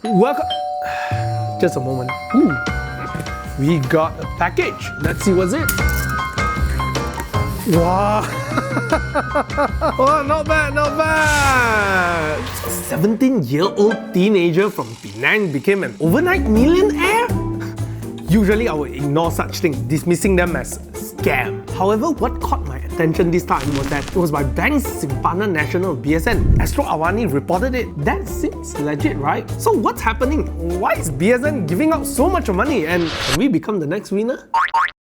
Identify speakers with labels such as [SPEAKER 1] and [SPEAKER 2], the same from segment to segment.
[SPEAKER 1] Welcome. Just a moment. Ooh. We got a package. Let's see what's it. Wow. Oh, not bad, not bad. 17-year-old teenager from Penang became an overnight millionaire? Usually I would ignore such things, dismissing them as scam. However, what caught my attention this time was that it was by Bank Simpanan Nasional BSN. Astro Awani reported it. That seems legit, right? So what's happening? Why is BSN giving out so much money, and can we become the next winner?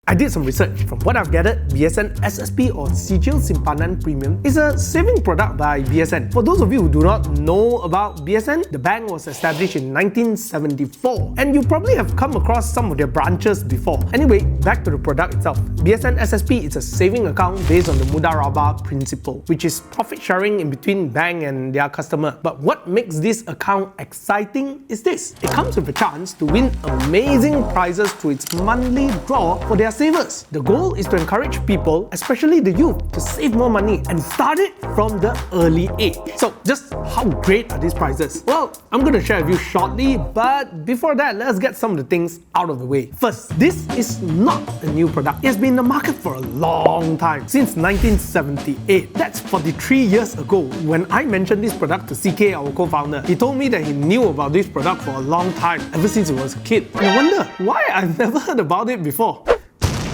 [SPEAKER 1] I did some research. From what I've gathered, BSN SSP or Sijil Simpanan Premium is a saving product by BSN. For those of you who do not know about BSN, the bank was established in 1974 and you probably have come across some of their branches before. Anyway, back to the product itself. BSN SSP is a saving account based on the Mudharabah principle, which is profit sharing in between bank and their customer. But what makes this account exciting is this. It comes with a chance to win amazing prizes through its monthly draw for their savers. The goal is to encourage people, especially the youth, to save more money and start it from the early age. So just how great are these prizes? Well, I'm going to share with you shortly, but before that, let's get some of the things out of the way. First, this is not a new product. It has been in the market for a long time, since 1978. That's 43 years ago. When I mentioned this product to CK, our co-founder, he told me that he knew about this product for a long time, ever since he was a kid. And I wonder why I've never heard about it before.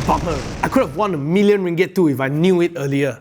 [SPEAKER 1] Bummer. I could have won ringgit too if I knew it earlier.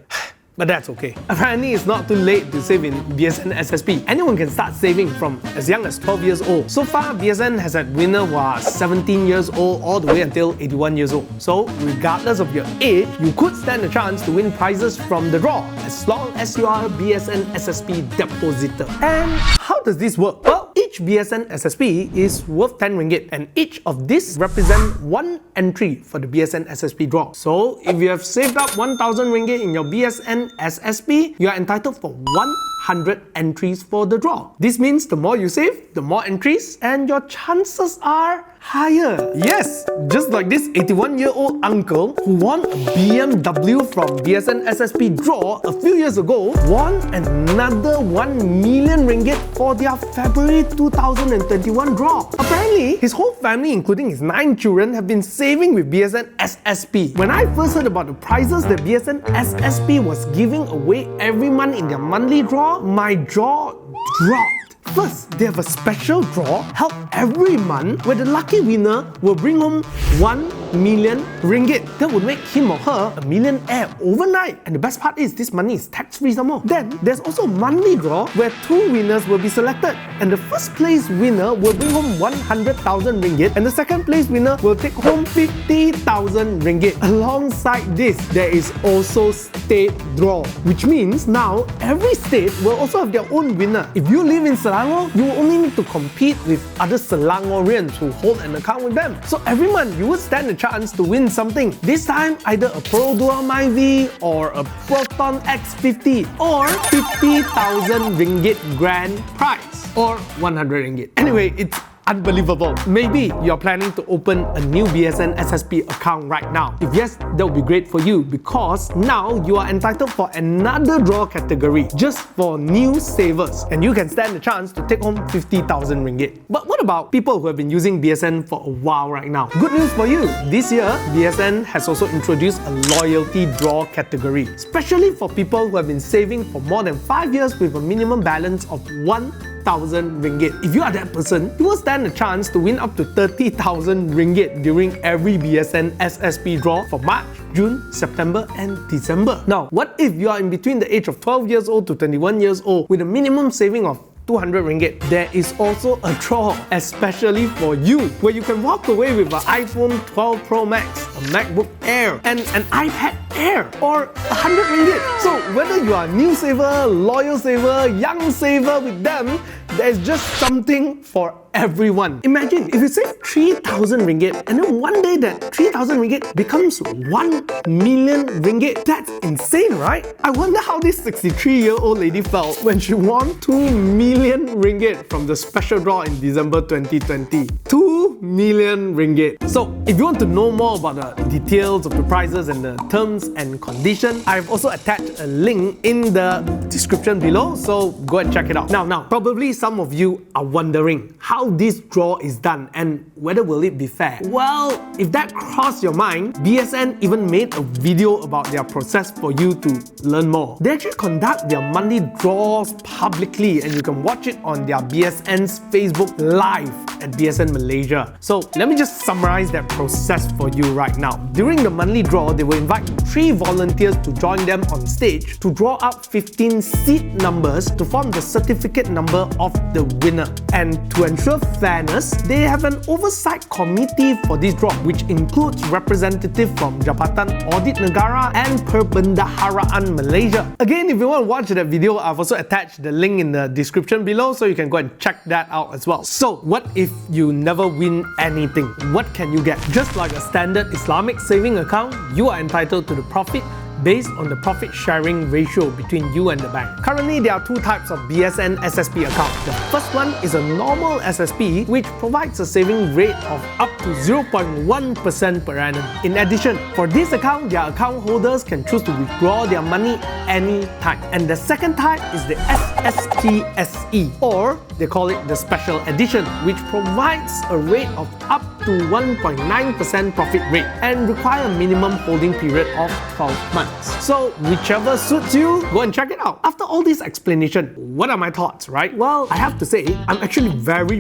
[SPEAKER 1] But that's okay. Apparently, it's not too late to save in BSN SSP. Anyone can start saving from as young as 12 years old. So far, BSN has had winners who are 17 years old all the way until 81 years old. So, regardless of your age, you could stand a chance to win prizes from the draw, as long as you are a BSN SSP depositor. And how does this work? Well, each BSN SSP is worth 10 ringgit, and each of these represent one entry for the BSN SSP draw. So, if you have saved up 1,000 ringgit in your BSN SSP, you are entitled for 100 entries for the draw. This means the more you save, the more entries, and your chances are higher. Yes, just like this 81-year-old uncle who won a BMW from BSN SSP draw a few years ago, won another 1 million ringgit for their February 2021 draw. Apparently, his whole family, including his 9 children, have been saving with BSN SSP. When I first heard about the prizes that BSN SSP was giving away every month in their monthly draw, my jaw dropped. First, they have a special draw held every month where the lucky winner will bring home 1 million ringgit. That would make him or her a millionaire overnight. And the best part is, this money is tax-free some more. Then, there's also a monthly draw where 2 winners will be selected. And the first place winner will bring home 100,000 ringgit and the second place winner will take home 50,000 ringgit. Alongside this, there is also state draw, which means now every state will also have their own winner. If you live in Selangor, you will only need to compete with other Selangorians who hold an account with them. So every month, you would stand a chance to win something. This time, either a Pro Dual MyV or a Proton X50 or 50,000 ringgit grand prize or 100 ringgit. Anyway, it's unbelievable. Maybe you're planning to open a new BSN SSP account right now. If yes, that would be great for you because now you are entitled for another draw category just for new savers, and you can stand a chance to take home 50,000 ringgit. But what about people who have been using BSN for a while right now? Good news for you. This year, BSN has also introduced a loyalty draw category, especially for people who have been saving for more than 5 years with a minimum balance of 1,000 ringgit. If you are that person, you will stand a chance to win up to 30,000 ringgit during every BSN SSP draw for March, June, September and December. Now, what if you are in between the age of 12 years old to 21 years old with a minimum saving of 200 ringgit? There is also a draw, especially for you, where you can walk away with an iPhone 12 Pro Max, a MacBook Air, and an iPad Air, or 100 ringgit. So whether you are a new saver, loyal saver, young saver with them, there's just something for everyone. Imagine if you save 3,000 ringgit and then one day that 3,000 ringgit becomes 1 million ringgit. That's insane, right? I wonder how this 63-year-old lady felt when she won 2 million ringgit from the special draw in December 2020. 2 million ringgit. So if you want to know more about the details of the prizes and the terms and conditions, I've also attached a link in the description below, so go and check it out. Now, probably some of you are wondering how this draw is done and whether will it be fair. Well, if that crossed your mind, BSN even made a video about their process for you to learn more. They actually conduct their monthly draws publicly, and you can watch it on their BSN's Facebook Live at BSN Malaysia. So let me just summarize that process for you right now. During the monthly draw, they will invite 3 volunteers to join them on stage to draw out 15 seat numbers to form the certificate number of the winner. And to ensure fairness, they have an oversight committee for this draw, which includes representatives from Jabatan Audit Negara and Perbendaharaan Malaysia. Again, if you want to watch that video, I've also attached the link in the description below, so you can go and check that out as well. So what if you never win anything? What can you get? Just like a standard Islamic saving account, you are entitled to the profit based on the profit sharing ratio between you and the bank. Currently, there are 2 types of BSN SSP accounts. The first one is a normal SSP, which provides a saving rate of up to 0.1% per annum. In addition, for this account, their account holders can choose to withdraw their money anytime. And the second type is the SSPSE, or they call it the Special Edition, which provides a rate of up to 1.9% profit rate and require a minimum holding period of 12 months. So whichever suits you, go and check it out. After all this explanation, what are my thoughts, right? Well, I have to say, I'm actually very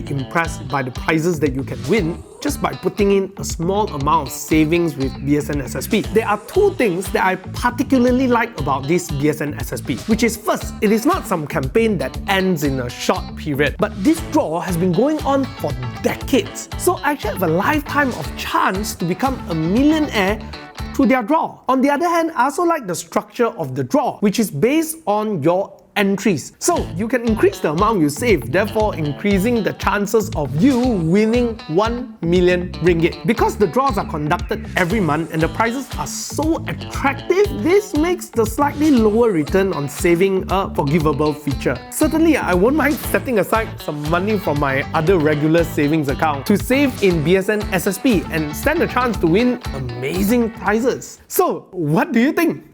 [SPEAKER 1] impressed by the prizes that you can win just by putting in a small amount of savings with BSN SSP. There are 2 things that I particularly like about this BSN SSP, which is first, it is not some campaign that ends in a short period, but this draw has been going on for decades. So I actually have a lifetime of chance to become a millionaire through their draw. On the other hand, I also like the structure of the draw, which is based on your entries. So you can increase the amount you save, therefore increasing the chances of you winning 1 million ringgit. Because the draws are conducted every month and the prizes are so attractive, this makes the slightly lower return on saving a forgivable feature. Certainly, I won't mind setting aside some money from my other regular savings account to save in BSN SSP and stand a chance to win amazing prizes. So, what do you think?